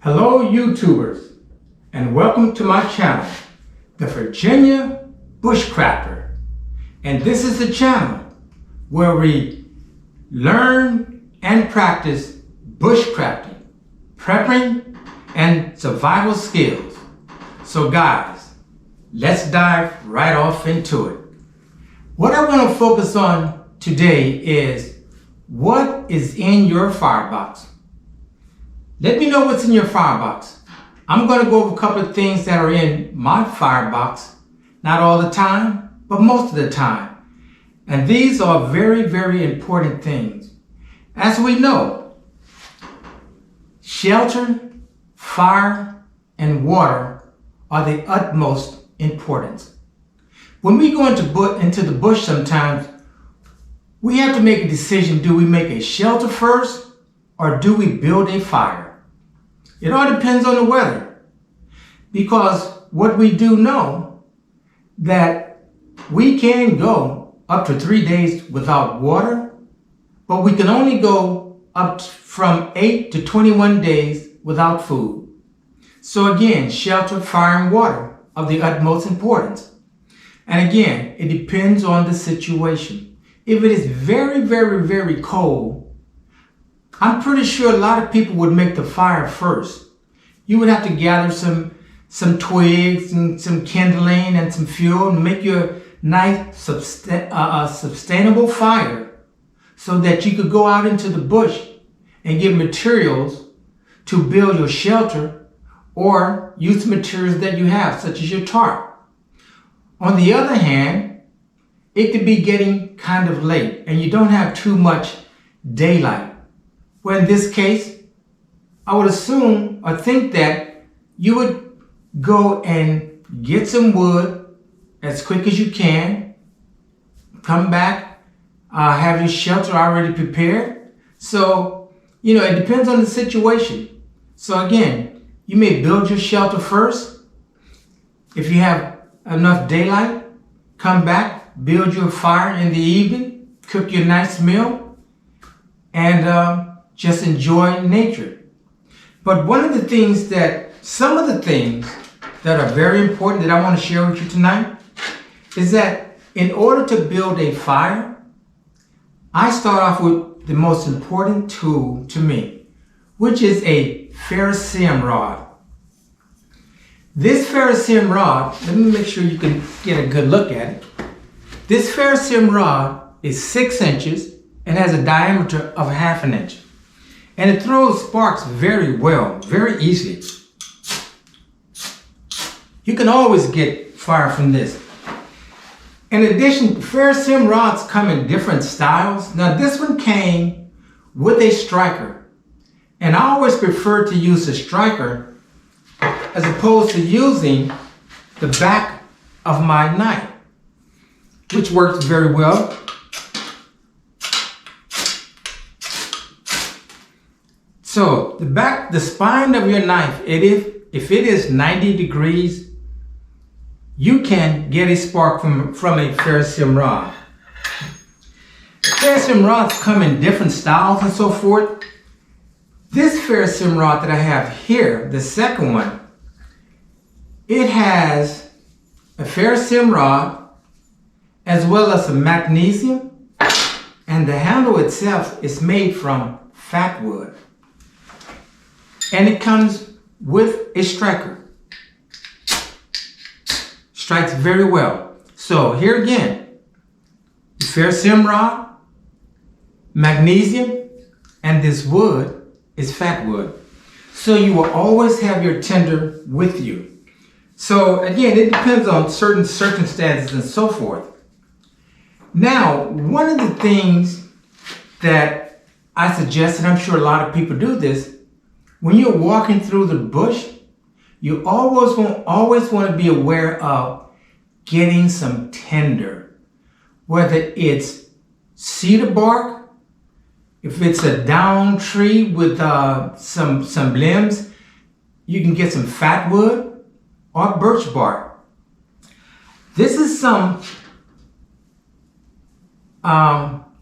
Hello YouTubers, and welcome to my channel, the Virginia Bushcrafter. And this is the channel where we learn and practice bushcrafting, prepping, and survival skills. So guys, let's dive right off into it. What I want to focus on today is what is in your firebox. Let me know what's in your firebox. I'm going to go over a couple of things that are in my firebox, not all the time, but most of the time. And these are very, very important things. As we know, shelter, fire, and water are the utmost importance. When we go into the bush sometimes, we have to make a decision. Do we make a shelter first or do we build a fire? It all depends on the weather, because what we do know that we can go up to 3 days without water, but we can only go up from 8 to 21 days without food. So again, shelter, fire, and water are the utmost importance. And again, it depends on the situation. If it is very, very, very cold, I'm pretty sure a lot of people would make the fire first. You would have to gather some twigs and some kindling and some fuel and make your nice sustainable fire so that you could go out into the bush and get materials to build your shelter or use materials that you have, such as your tarp. On the other hand, it could be getting kind of late and you don't have too much daylight. Well, in this case, I would assume or think that you would go and get some wood as quick as you can, come back, have your shelter already prepared. So, it depends on the situation. So again, you may build your shelter first. If you have enough daylight, come back, build your fire in the evening, cook your nice meal, and just enjoy nature. But some of the things that are very important that I want to share with you tonight is that in order to build a fire, I start off with the most important tool to me, which is a ferrocerium rod. This ferrocerium rod, let me make sure you can get a good look at it. This ferrocerium rod is 6 inches and has a diameter of 1/2 inch. And it throws sparks very well, very easily. You can always get fire from this. In addition, ferrocerium rods come in different styles. Now this one came with a striker. And I always prefer to use a striker as opposed to using the back of my knife, which works very well. So the spine of your knife, if it is 90 degrees, you can get a spark from a ferrocerium rod. Ferrocerium rods come in different styles and so forth. This ferrocerium rod that I have here, the second one, it has a ferrocerium rod as well as some magnesium, and the handle itself is made from fat wood. And it comes with a striker. Strikes very well. So here again, ferrocerium rod, magnesium, and this wood is fat wood. So you will always have your tinder with you. So again, it depends on certain circumstances and so forth. Now, one of the things that I suggest, and I'm sure a lot of people do this, when you're walking through the bush, you always want to be aware of getting some tinder, whether it's cedar bark, if it's a down tree with some limbs, you can get some fat wood or birch bark. This is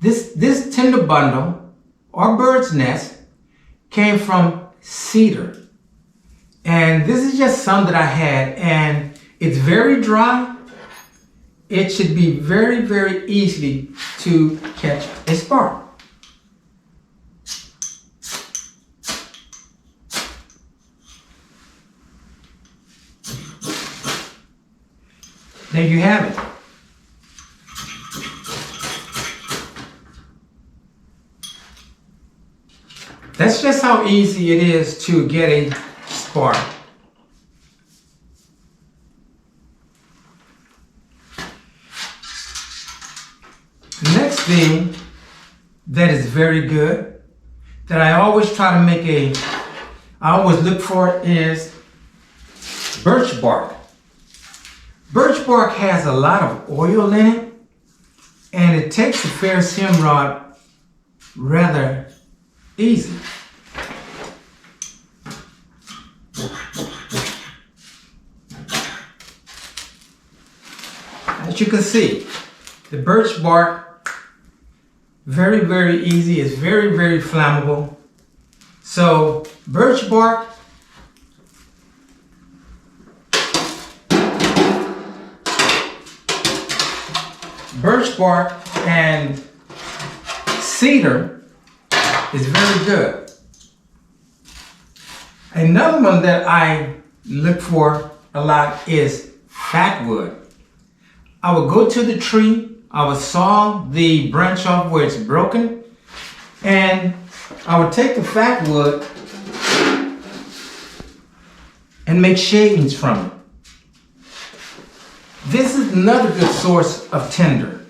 this tinder bundle or bird's nest came from cedar. And this is just some that I had, and it's very dry. It should be very, very easy to catch a spark. There you have it. That's just how easy it is to get a spark. The next thing that is very good, that I always try to make I always look for is birch bark. Birch bark has a lot of oil in it, and it takes the ferrous hem rod rather easy. As you can see, the birch bark, very, very easy. It's very, very flammable. So birch bark, and cedar is very good. Another one that I look for a lot is fat wood. I would go to the tree, I would saw the branch off where it's broken, and I would take the fat wood and make shavings from it. This is another good source of tinder.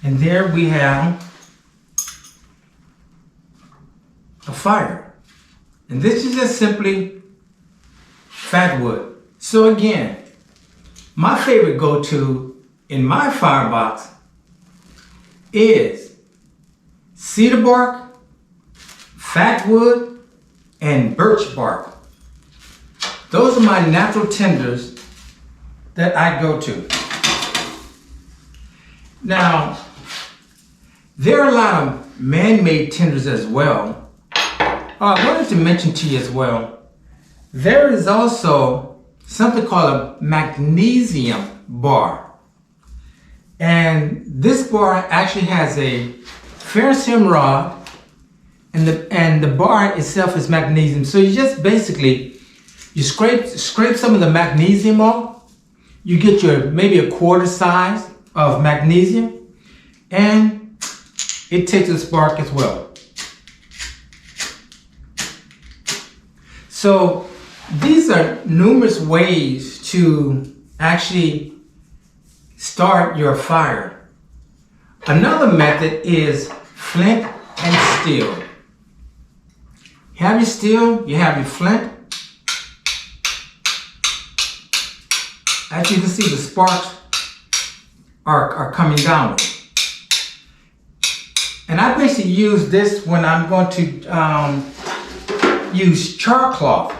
And there we have a fire. And this is just simply fat wood. So again, my favorite go-to in my firebox is cedar bark, fat wood, and birch bark. Those are my natural tinders that I go to. Now, there are a lot of man-made tinders as well. I wanted to mention to you as well, there is also something called a magnesium bar. And this bar actually has a ferrous hem rod, and the bar itself is magnesium. So you just basically, you scrape some of the magnesium off, you get your maybe a quarter size of magnesium, and it takes a spark as well. So these are numerous ways to actually start your fire. Another method is flint and steel. You have your steel, you have your flint. As you can see, the sparks are coming down. And I basically use this when I'm going to use char cloth.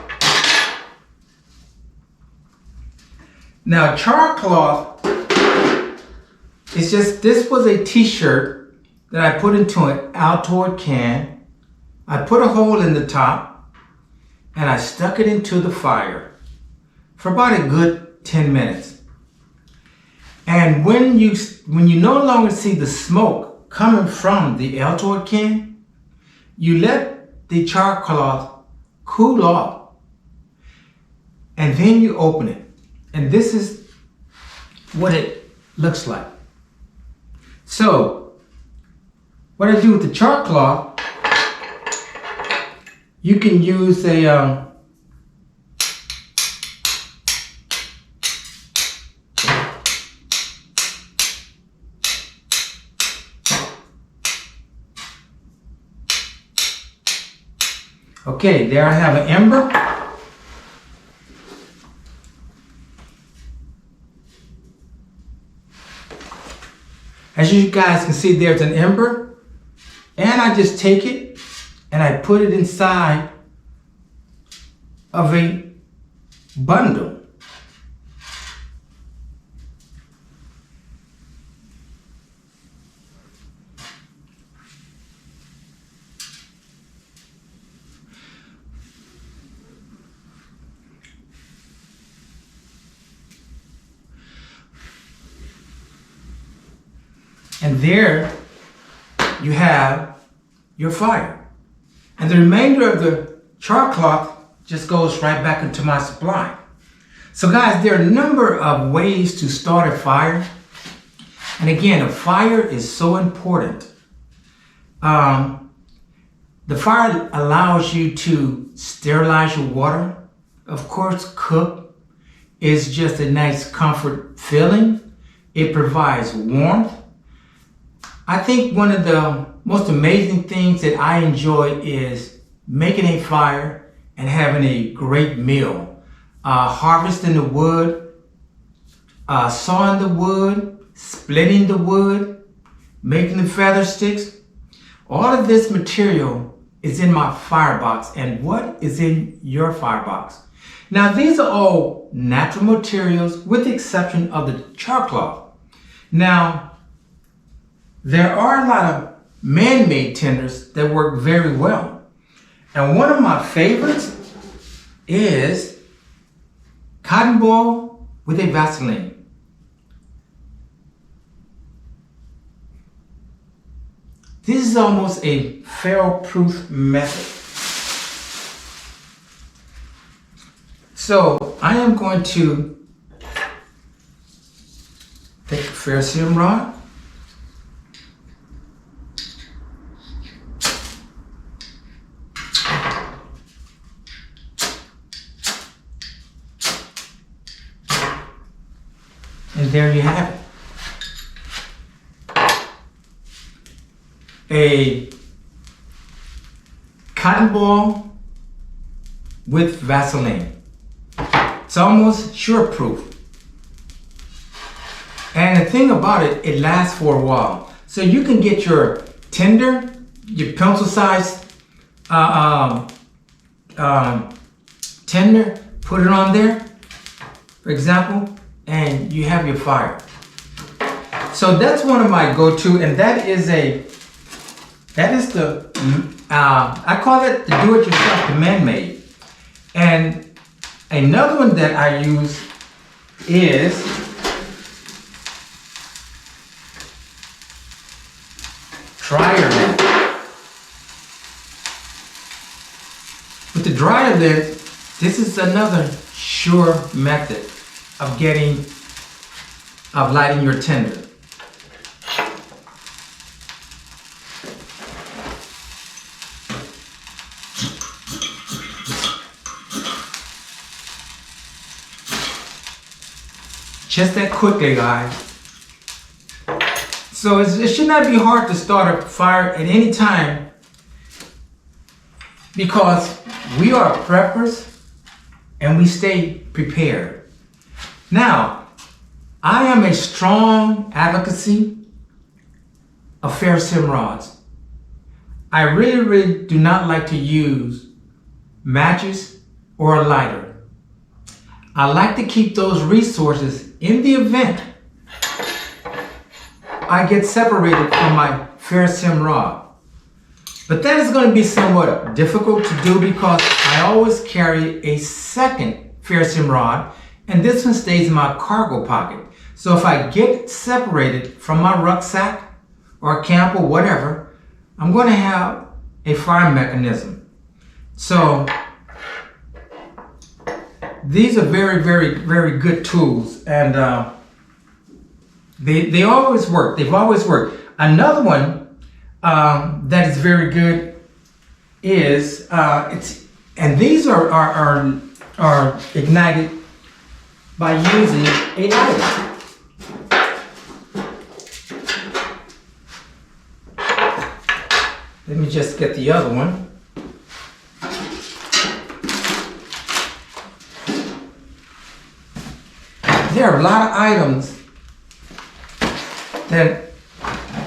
Now, char cloth is just, this was a t-shirt that I put into an Altoid can. I put a hole in the top and I stuck it into the fire for about a good 10 minutes. And when you no longer see the smoke coming from the Altoid can, you let the char cloth cool off, and then you open it. And this is what it looks like. So, what I do with the char cloth, you can use a okay, there I have an ember. As you guys can see, there's an ember. And I just take it and I put it inside of a bundle. And there you have your fire. And the remainder of the char cloth just goes right back into my supply. So guys, there are a number of ways to start a fire. And again, a fire is so important. The fire allows you to sterilize your water. Of course, cook is just a nice comfort feeling. It provides warmth. I think one of the most amazing things that I enjoy is making a fire and having a great meal. Harvesting the wood, sawing the wood, splitting the wood, making the feather sticks. All of this material is in my firebox. And what is in your firebox? Now, these are all natural materials with the exception of the char cloth. Now, there are a lot of man-made tinders that work very well. And one of my favorites is cotton ball with a Vaseline. This is almost a fail-proof method. So I am going to take a ferrocerium rod, and there you have it. A cotton ball with Vaseline. It's almost sure-proof. And the thing about it, it lasts for a while. So you can get your tinder, your pencil-sized tinder, put it on there, for example, and you have your fire. So that's one of my go-to, and that is the, I call it the do-it-yourself, the man-made. And another one that I use is dryer lint. With the dryer lint, this is another sure method of lighting your tinder. Just that quickly, guys. So it should not be hard to start a fire at any time because we are preppers and we stay prepared. Now, I am a strong advocate of ferrocerium rods. I really do not like to use matches or a lighter. I like to keep those resources in the event I get separated from my ferrocerium rod. But that is going to be somewhat difficult to do because I always carry a second ferrocerium rod, and this one stays in my cargo pocket. So if I get separated from my rucksack or camp or whatever, I'm going to have a fire mechanism. So these are very good tools, and they always work. They've always worked. Another one that is very good is and these are ignited by using a lighter. Let me just get the other one. There are a lot of items that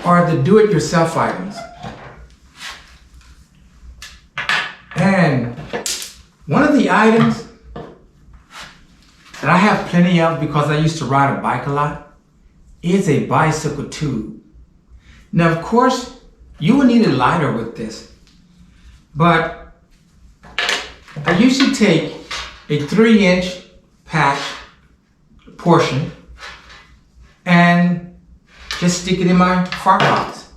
are the do-it-yourself items. And One of the items that I have plenty of because I used to ride a bike a lot is a bicycle tube. Now, of course, you will need a lighter with this, but I usually take a 3-inch patch portion and just stick it in my firebox.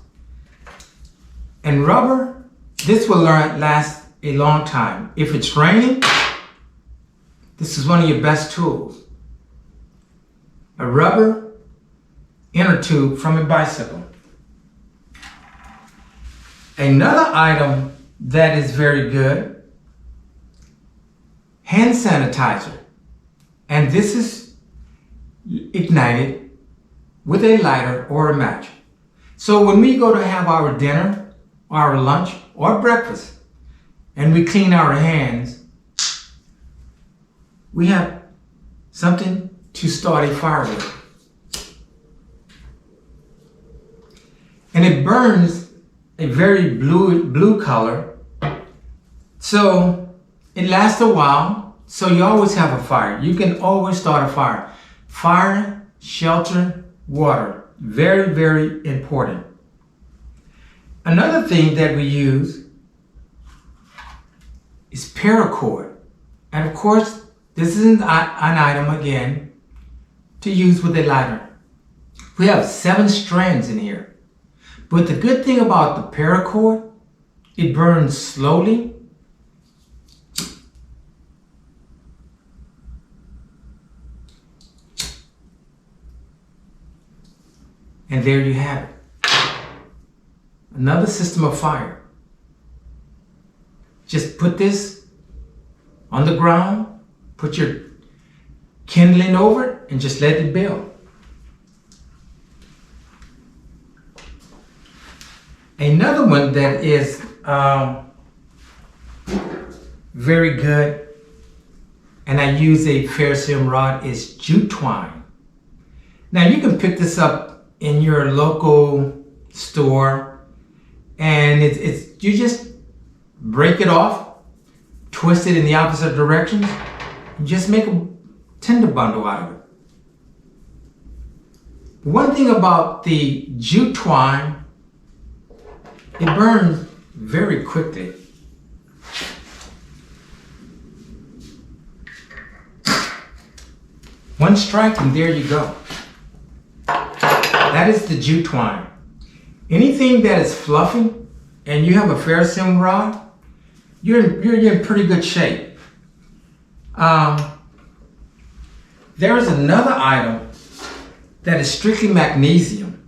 And rubber, this will last a long time. If it's raining, this is one of your best tools. A rubber inner tube from a bicycle. Another item that is very good, hand sanitizer. And this is ignited with a lighter or a match. So when we go to have our dinner, our lunch, or breakfast, and we clean our hands, we have something to start a fire with. And it burns a very blue color, so it lasts a while, so you always have a fire. You can always start a fire. Fire, shelter, water, very, very important. Another thing that we use is paracord. And of course, this is an item again to use with a lighter. We have 7 strands in here. But the good thing about the paracord, it burns slowly. And there you have it. Another system of fire. Just put this on the ground, put your kindling over it, and just let it build. Another one that is very good, and I use a ferrocerium rod, is jute twine. Now you can pick this up in your local store, and you just break it off, twist it in the opposite directions, and just make a tinder bundle out of it. One thing about the jute twine, it burns very quickly. One strike and there you go. That is the jute twine. Anything that is fluffy and you have a ferrocerium rod, you're in pretty good shape. There is another item that is strictly magnesium.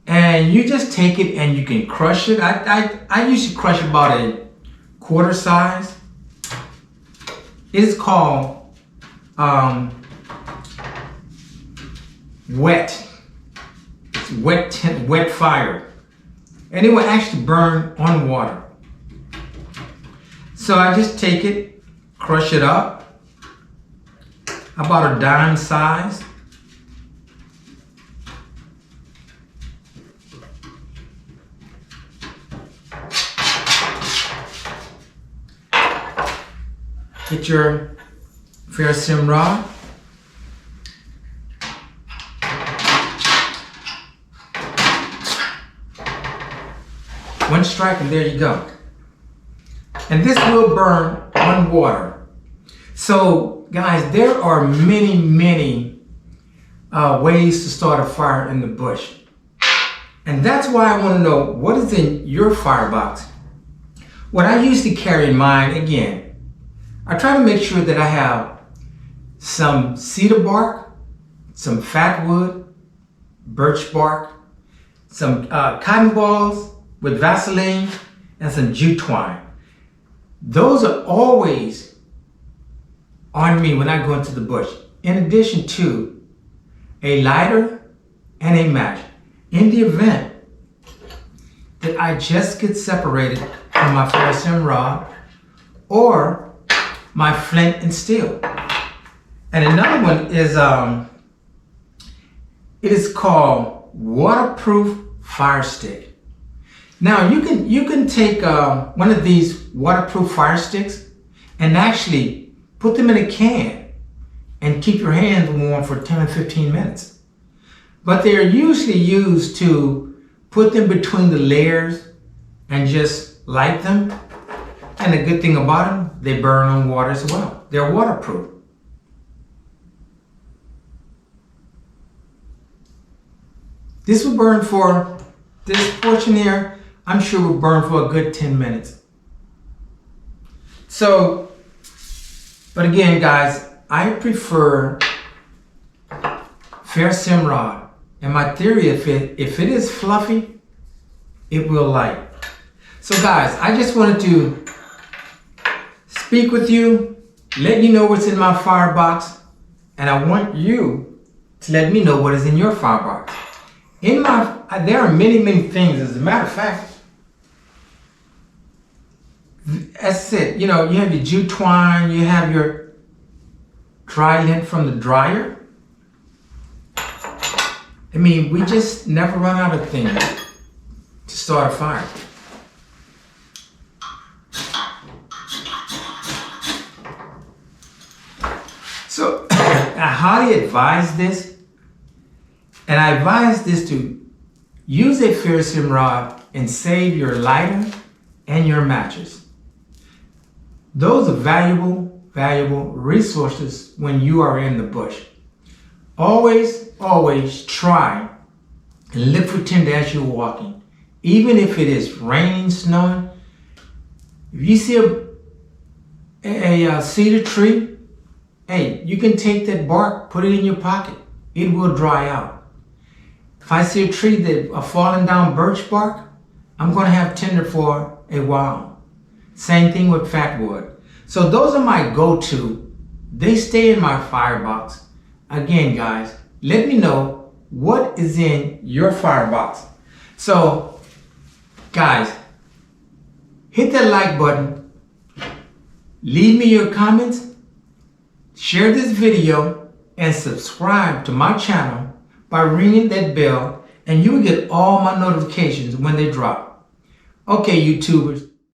And you just take it and you can crush it. I usually crush about a quarter size. It is called wet. It's wet fire. And it will actually burn on water. So I just take it, crush it up, about a dime size. Get your ferrocerium rod. One strike and there you go. And this will burn on water. So guys, there are many ways to start a fire in the bush. And that's why I want to know what is in your firebox. What I usually carry in mine, again, I try to make sure that I have some cedar bark, some fat wood, birch bark, some cotton balls with Vaseline, and some jute twine. Those are always on me when I go into the bush, in addition to a lighter and a match. In the event that I just get separated from my ferrocerium rod or my flint and steel. And another one is, it is called waterproof fire stick. Now you can take one of these waterproof fire sticks and actually put them in a can and keep your hands warm for 10 or 15 minutes. But they are usually used to put them between the layers and just light them. And the good thing about them, they burn on water as well. They're waterproof. This will burn for, this portion here, I'm sure will burn for a good 10 minutes. So, but again, guys, I prefer fair simrod. And my theory, if it is fluffy, it will light. So guys, I just wanted to speak with you, let you know what's in my firebox, and I want you to let me know what is in your firebox. There are many things. As a matter of fact, as I said, you have your jute twine, you have your dry lint from the dryer. I mean, we just never run out of things to start a fire. So I highly advise this. And I advise this to use a ferrocerium rod and save your lighter and your matches. Those are valuable resources when you are in the bush. Always try and look for tinder as you're walking. Even if it is raining, snowing. If you see a cedar tree, hey, you can take that bark, put it in your pocket. It will dry out. If I see a tree that are falling down birch bark, I'm going to have tinder for a while. Same thing with fat wood. So those are my go-to. They stay in my firebox. Again, guys, let me know what is in your firebox. So, guys, hit that like button. Leave me your comments. Share this video and subscribe to my channel by ringing that bell, and you will get all my notifications when they drop. Okay, YouTubers.